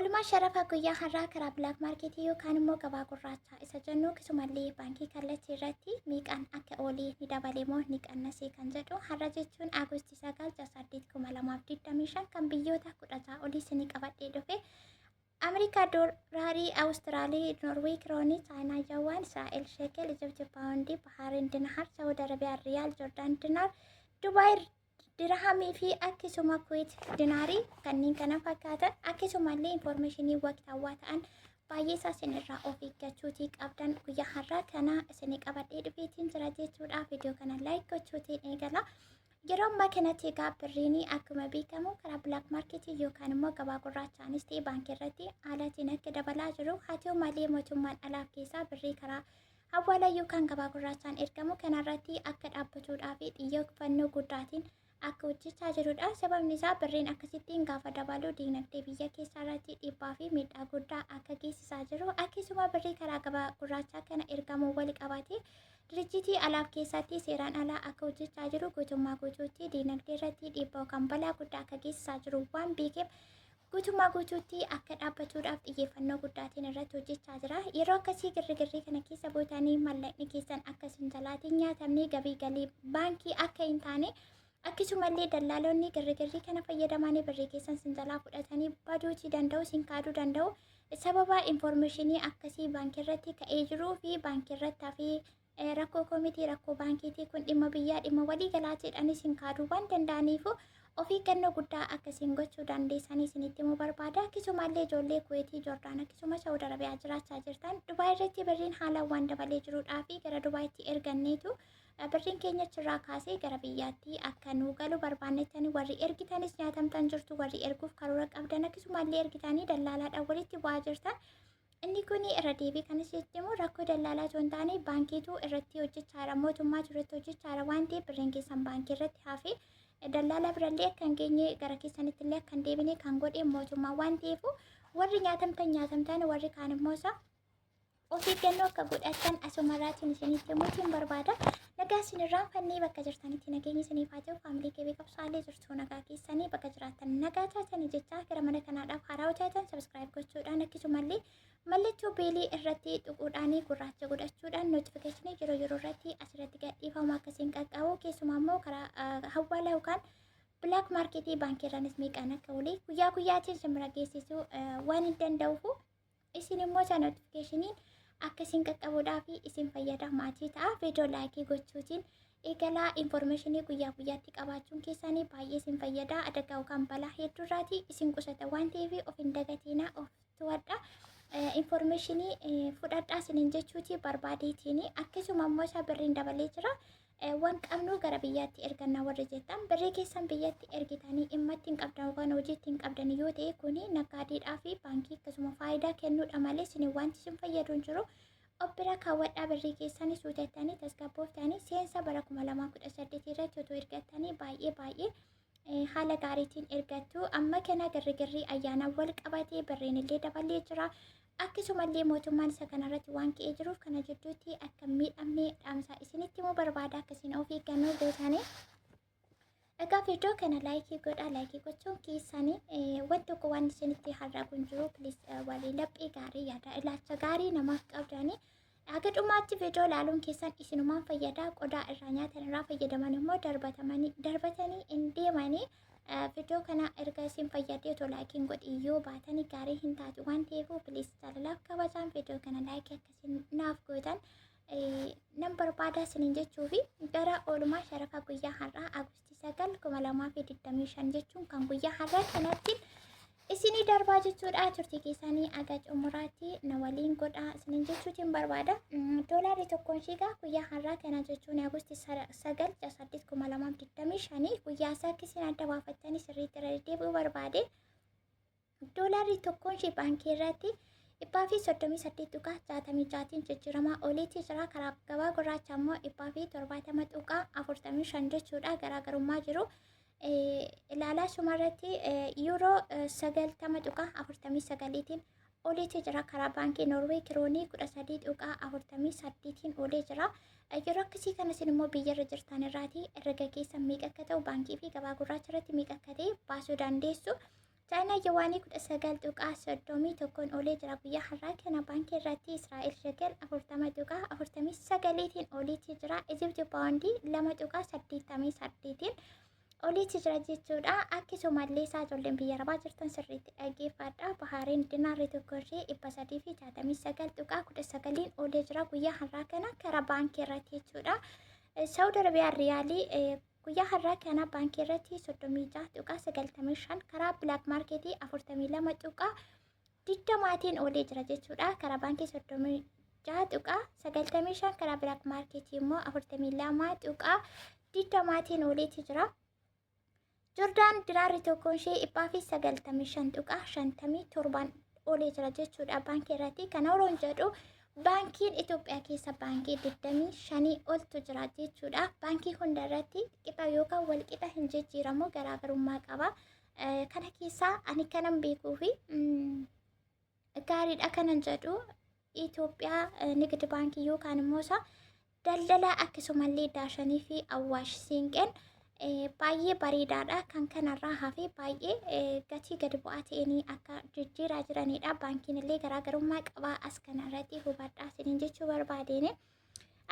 Oolmaa sharafa guyyaa har'aa karaa bilaak maarkeetii yookaan immoo gabaa gurraachaa isa jennu akkasumallee baankii kallattii irratti miiqaan akka olii ni dabale moo ni qannase kan jedhu har'a jechuun Aagustii 9 kan biyyoota 16 olii isinii qabadhee dhufe Ameerikaa doolaarii Awustiraalii Noorweey kiroonii Chaayinaa Jawaan Israa'el sheekel Ijibti paawundii Bahaariin dinaar Saawud Arabiyaa riyaal Joordaan dinaar Dubaay dirhamii fi akkasuma kuweet dinaarii kanneen kana fakkaatan akkasumallee infoormeeshinii waqtaawwaa ta'an baay'ee isaa isinirraa of eeggachuutii qabdan guyyaa har'aa kana isinii qabadhee dhufeetiin jira jechuudha. Viidiyoo kana laayik gochuutiin eegala. Yeroo ammaa kanatti egaa birriin akkuma beekamu karaa bilaak maarkeetii yookaan immoo gabaa gurraachaanis ta'e baankii irratti haalaatiin akka dabalaa jiru haa ta'u malee mootummaan alaaf keessaa birrii karaa hawwaalaa yookaan gabaa gurraachaan ergamu kanarratti akka dhaabbatuudhaa fi xiyyeeffannoo guddaatiin akka hojjechaa jirudha. Sababni isaa birriin akkasittiin gaafa dabalu diinagdee biyya keessaa irratti dhiibbaa fi miidhaa guddaa akka geessisaa jiru. Akkasuma birrii karaa gabaa gurraachaa kana ergamuu wal qabatee Dirjitii alaaf keessatti seeraan alaa akka hojjechaa jiru guutummaa guutuutti diinagdee irratti dhiibbaa kan balaa guddaa akka geessisaa jiru waan beekeef guutummaa guutuutti akka dhaabbatuudhaaf xiyyeeffannoo guddaatiin irratti hojjechaa jira. Yeroo akkasii girrigirrii kana keessa bootanii mallaqni keessan akka isin jalaatiin nyaatamne gabii galii baankii akka hin taane akkasumallee dallaalonni girrigirrii kana fayyadamanii birrii keessan isin jalaa fudhatanii baduutii danda'u isin kaaduu danda'u. Sababa infoormeeshinii akkasii baankii irratti ka'ee jiruu fi baankii irratti hafee rakkoo koomitii rakkoo baankiitii kun dhimma biyyaa dhimma walii galaa jedhanii isin kaaduu waan danda'aniifu of eeggannoo guddaa akkasiin gochuu dandeessanii isinitti himuu barbaada. Akkasumallee ijoollee kuweetii Joordaan akkasuma Saawud Arabiyaa jiraachaa jirtan Dubaay irratti birriin haalaan waan dabalee jiruudhaa fi gara Dubaayitti erganneetu birriin keenya achirraa kaasee gara biyyaatti akka nu galu barbaannettanii warri ergitanis nyaatamtan jirtu warri erguuf karoora qabdan akkasumallee ergitanii dallaalaadhaan walitti bu'aa jirtan. Inni kun irra deebii kanas jechuun rakkoo dallaalaa osoo hin taane baankiitu irratti hojjechaa jira mootummaa irratti hojjechaa jira waan ta'eef birriin keessan baankii irratti hafee dallaalaa birallee akka hin geenye gara keessanitti illee akka hin deebine kan godhe mootummaa waan ta'eef warri nyaatamtan warri kaan immoo isaa of eeggannoo akka godhatan asumarraatiin isinitti himuutiin barbaada. Nagaa isinirraan fannee bakka jirtanitti nageenya isiniif haa ta'u faamilii kee qabsaalee jirtu nagaa keessanii bakka jiraatan nagaa taatanii jechaa gara mana kanaadhaaf haaraa taatan sabiskiraayib gochuudhaan akkasumallee mallattoo beelii irratti tuquudhaan gurraacha godhachuudhaan nootifikeeshinii yeroo irratti asirratti gadhiifamu akkasiin qaqqabu keessumaa immoo karaa hawwaalaa yookaan bilaak maarkeetii baankii irraanis meeqaan akka olee guyyaa guyyaatiin simbira geessisuu waan hin danda'uuf isin immoo isa nootifikeeshiniin akkasiin qaqqabuudhaa fi isin fayyada maatii ta'a. Viidiyoo laayikii gochuutiin eegalaa infoormeeshinii guyyaa guyyaatti qabaachuun keessanii baay'ee isin fayyada. Adagaa yookaan balaa hedduurraatii isin qusata waan ta'eef of hin dagatiina of to'adha. Infoormeeshinii fudhadhaa isiniin jechuuti barbaadeetiin akkasuma immoo isaa birriin dabalee jira. Waan qabnu gara biyyaatti ergannaa warri jettan birrii keessan biyyatti ergitanii dhimma ittiin qabdan yookaan hojii ittiin qabdan yoo ta'e kuni nagaadeedhaa fi baankii akkasuma faayidaa kennuudha malee isin wanti isin fayyadu hin jiru. Obbira kaawwadhaa birrii keessan suutattanii tasgabbooftanii seensa bara 2018 irratti otoo ergattanii baay'ee haala gaariitiin ergattu. Amma kana girrigirrii ayyaana wal qabatee birriin illee dabalee jira. Akkasumallee mootummaan isa kanarratti waan ka'ee jiruuf kana jidduutti akka miidhamne dhaamsaa isinitti immoo barbaada akkasiin of eeggannoo gootanii. Egaa viidiyoo kana laayikii godhaa laayikii gochuun keessanii wanti tokko waan isinitti har'aa kun jiru pilis walii laphee gaarii yaada ilaalcha gaarii namaaf qabdanii haga dhumaatti viidiyoo ilaaluun keessan isinumaan fayyadaa qodaa irraa nyaatan irraa fayyadaman immoo darbatanii hin deemanii. Viidiyoo kana erga isin fayyadee otoo laayikiin godhiyyoo baatanii gaarii hin taatu waan ta'eef pilis jaalalaaf kabajaan viidiyoo kana laayikii akkasiin naaf gootan nan barbaada isiniin jechuu fi gara oolmaa sharafa guyyaa har'aa Aagustii 9 jechuun kan guyyaa har'aa kanatti isinii darbaa jechuudha. Turtii keessanii aga xumuraatti na waliin godhaa isiniin jechuutiin barbaada. Doolaarri tokkoon shiigaa guyyaa har'aa kana jechuun Aagustii 9 guyyaa isaa akkasiin adda baafattanii sirriitti irra deddeebi'uu barbaade. Doolaarri tokkoon shii baankii irratti 138.66 jijjiiramaa oliitti jira. Karaa gabaa gurraacha immoo 170.45 jechuudha. Garaagarummaa jiru. Ilaalaa sumarratti yuuroo 90.49tiin oliitti jira. Karaa baankii Noorweey kiroonii 13.48tiin olee jira. Yeroo akkasii kanas immoo biyyarra jirtan irraati herrega keessan meeqa akka ta'u baankii fi gabaa gurraacha irratti meeqa akka ta'e baasuu dandeessu. Chaayinaa Jawaanii 19.31 olee jira guyyaa har'aa kana baankii irratti Israa'el shekel 40.49tiin oliitti jira. Ijipti paawundii 2.88tiin oliitti jira jechuudha. Akkasumallee isaa ijoolleen biyya arabaa jirtan sirriitti dhaggeeffadha. Bahaariin dinaarri tokko ishee 369.19 olee jira guyyaa har'aa kana karaa baankii irratti jechuudha. Saawudi Arabiyaan riyaalii guyyaa har'aa kana baankii irratti 36.95 karaa bilaak maarkeetii 42.20tiin olee jira jechuudha. Karaa baankii 36.95 karaa bilaak maarkeetii immoo 42.20tiin oleetti jira. Jordaan dinaarri tokko ishee 95.57 olee jira jechuudha baankii irratti. Kana oloon jedhu baankiin Itoophiyaa keessa baankii 25 oltu jira jechuudha. Baankii hunda irratti qixa yookaan wal qixa hin jijjiiramu, garaagarummaa qaba. Kana keessaa ani kanan beekuu fi gaariidha kanan jedhu Itoophiyaa Nigdi baankii yookaan immoo isa daldalaa akkasumallee Daashanii fi Awwaash Siinqeen baay'ee bareedaadha. Kan kanarraa hafe baay'ee gatii gadi bu'aa ta'anii akka jijjiiraa jiranidha. Baankiin illee garaagarummaa qabaa as kanarratti hubadhaa isiniin jechuu barbaadeen.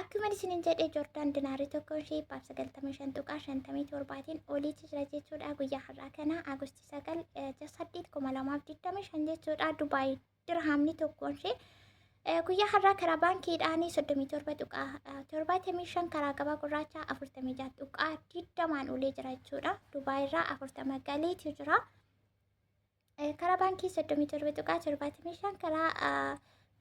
Akkuma isiniin jedhee Joordaan dinaarii tokko ishee 95.57tiin oliitti jira jechuudha. Guyyaa har'aa kana Agoostii 9/8/2025 jechuudha. Dubaay dirhaamni tokko ishee guyyaa har'aa karaa baankiidhaanii 37.75 karaa gabaa gurraacha 46.20 olee jira jechuudha. Dubaay irraa 40 galeetu jira. Karaa baankii 37.75 karaa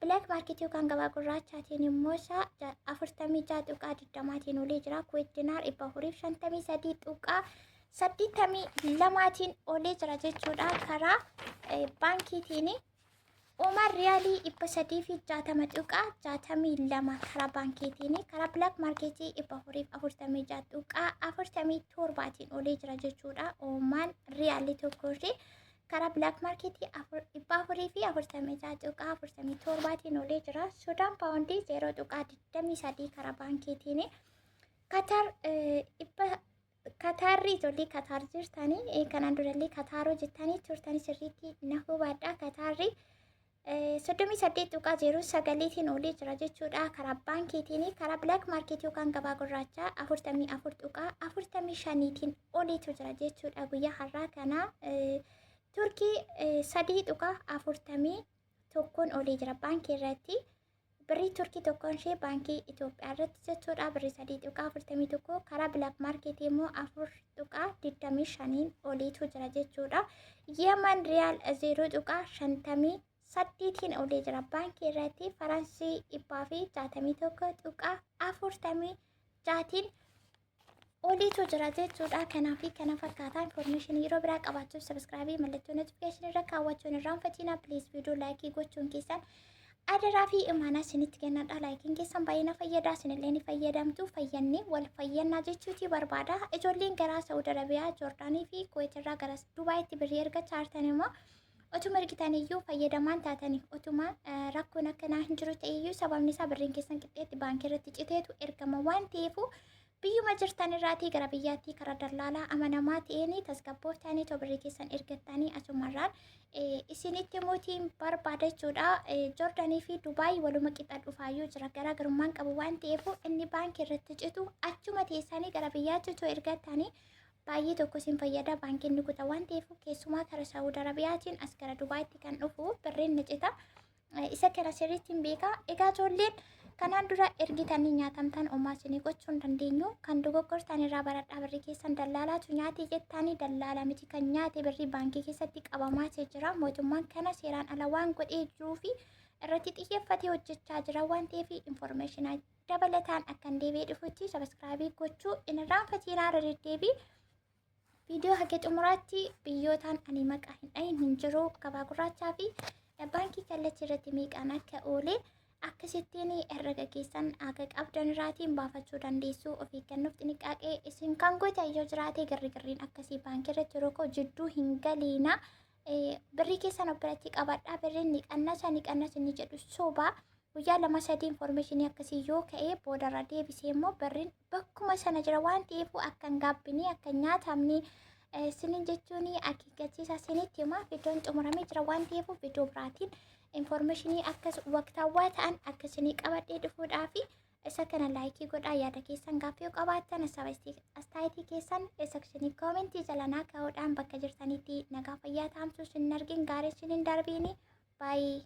bilaak maarkeetii yookaan gabaa gurraachaatiin immoo 46.20tiin olee jira. Kuweet dinaar 453.82tiin olee jira jechuudha. Karaa baankiitiin Omar riyaalii 360.62 karaa baankiitiin karaa bilaak maarkeetii 446.47tiin olee jira jechuudha. Omar riyaalii tokko ishee karaa bilaak maarkeetii 446.47tiin olee jira. Sudaan paawundii 0.23 karaa baankiitiin Kataarri ijoollee Kataar jirtanii kanaan durallee Kataaroo jettanii turtanii sirriitti na hubadhaa. Kataarri 38.09tiin olee jira jechuudha. Karaa baankiitiin karaa bilaak maarkeetii yookaan gabaa gurraachaa 44.45tiin oleetu jira jechuudha. Guyyaa har'aa kana Turkii 3.41 olee jira baankii irratti. Birrii Turkii tokkoon ishee baankii Itoophiyaa irratti jechuudha. Birrii 3.41 karaa bilaak maarkeetii immoo 4.25 oleetu jira jechuudha. Yemen riyaal 0.58tiin olee jira baankii irratti. Faransii 161.46tiin oleetu jira jechuudha. Kanaaf kana fakkaataa infoormeeshinii yeroo biraa qabaachuuf sabiskiraabii mallattoo notifikashinii irra kaawwachuun irraanfatina. Pilees viidiyoo laayikii gochuun keessan adaraa fi imaanaa isinitti kennadha. Laayikiin keessan baay'ee na fayyada. Isinillee ni fayyadamtu. Fayyannee wal fayyannaa jechuuti barbaada. Ijoolleen gara Saawudi Arabiyaa, Joordaanii fi Kuweet irraa gara Dubaayitti birrii ergachaa jirtan immoo otuma ergitaniyyuu fayyadamaan taatanii otuma rakkoon akkanaa hin jiru ta'eyyuu sababni isaa birriin keessan qixxeetti baankii irratti citeetu ergama waan ta'eefu biyyuma jirtan irraatii gara biyyaatti karaa daldalaa amanamaa ta'een tasgabbooftanii birrii keessan ergattanii asumarraan isinitti mootiin barbaada jechuudha. Joordaanii fi Dubaay waluma qixa dhufaayyuu jira. Garaagarummaan qabu waan ta'eef inni baankii irratti citu achuma teessanii gara biyyaatti osoo ergattanii baay'ee tokko isin fayyada. Baankiin ni kuta waan ta'eef keessumaa karaa Saawudi Arabiyaatiin as gara Dubaayitti kan dhufu birriin ni cita. Isa kana sirriitti hin beeka. Egaa ijoolleen kanaan dura ergitanii nyaatamtan homaa isinii gochuu hin dandeenyu. Kan dogoggortan irraa baradhaa. Birrii keessan dallaalaatu nyaate jettanii dallaala miti kan nyaate birrii baankii keessatti qabamaa jira. Mootummaan kana seeraan ala waan godhee jiruu fi irratti xiyyeeffatee hojjechaa jira waan ta'eef infoormeeshinaa dabalataan akkan deebi'ee dhufutti sabiskiraabii gochuu hin irraanfatinaa. Deddeebii viidiyoo haga xumuraatti biyyootaan ani maqaa hin dhahin hin jiru. Gabaa gurraachaa fi baankii kallattii irratti meeqaan akka oolee akkasittiin herrega keessan akka qabdan irraatiin baafachuu dandeessu. Of eeggannuuf xinniqaaqee isin kan gootan yoo jiraate garriin akkasii baankii irratti yeroo jidduu hin galiina. Birrii keessan of biratti qabadhaa. Birriin ni qannasa ni jedhu sobaa. Guyyaa 2-3 infoormeeshinii akkasii yoo ka'e boodarra deebisee immoo birriin bakkuma sana jira waan ta'eef akka hin gaabbinii akka hin nyaatamne Isinin jechuun akeekkachiisa isinitti hima. Viidiyoon xumuramee jira waan ta'eef viidiyoo biraatiin informationii akkas waqtaawwaa ta'an akka isinii qabadhee dhufuudhaaf isa kana laayikii godhaa. Yaada keessan gaaffii yoo qabaattan astaayitii keessan sekshinii koomentii jalanaa kaa'uudhaan bakka jirtanitti nagaa fayyaa taamsu isin argin gaarii isin hin darbiini baay'ee.